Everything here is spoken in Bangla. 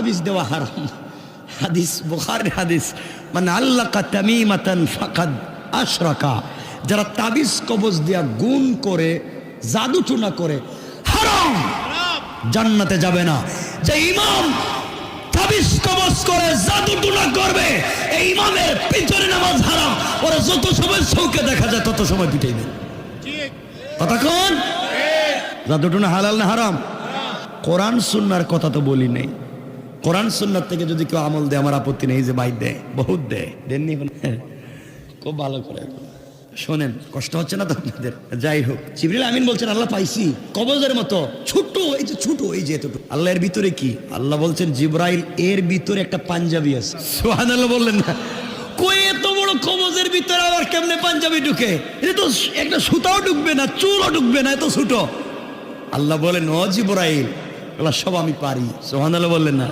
তাবিজ দেওয়া হারাম। হাদিস, বুখারীর হাদিস, মানে আল্লাকা তামিমাতান ফাকাদ আশরাকা, যারা তাবিজ কবজ দিয়া গুণ করে, জাদু টুনা করে, হারাম, জান্নাতে যাবে না। যে ইমাম তাবিজ কবজ করে, জাদু টুনা করবে, এই ইমামের পিছনে নামাজ হারাম। ওরা যত সময় চৌকে দেখা যায় তত সময় পিটাইবে। কথা কোন? জাদু টুনা হালাল না হারাম? কোরআন সুন্নাহর কথা তো বলি নাই। কোরআন সুন্নাহ থেকে যদি কেউ আমল দেয় আমার আপত্তি নেই। যে ভাই দেয়, বহুত দেয়, দেননি? খুব ভালো করে শোনেন, কষ্ট হচ্ছে না তো আপনাদের? যাই হোক, জিবরিল আমিন বলছেন আল্লাহ পাইছি কবজের মতো ছোট, এই যে ছোট, এই যে এতটুকু। আল্লাহ এর ভিতরে কি? আল্লাহ বলছেন জিবরাইল এর ভিতরে একটা পাঞ্জাবি আছে। সুবহানাল্লাহ বললেন না? কই এত বড় কবজের ভিতরে আবার কেমনে পাঞ্জাবি ঢুকে? এটা তো একটা সুতাও ঢুকবে না, চুলও ঢুকবে না, এত ছোট। আল্লাহ বলেন ও জিবরাইল, এগুলো সব আমি পারি। সুবহানাল্লাহ বললেন না?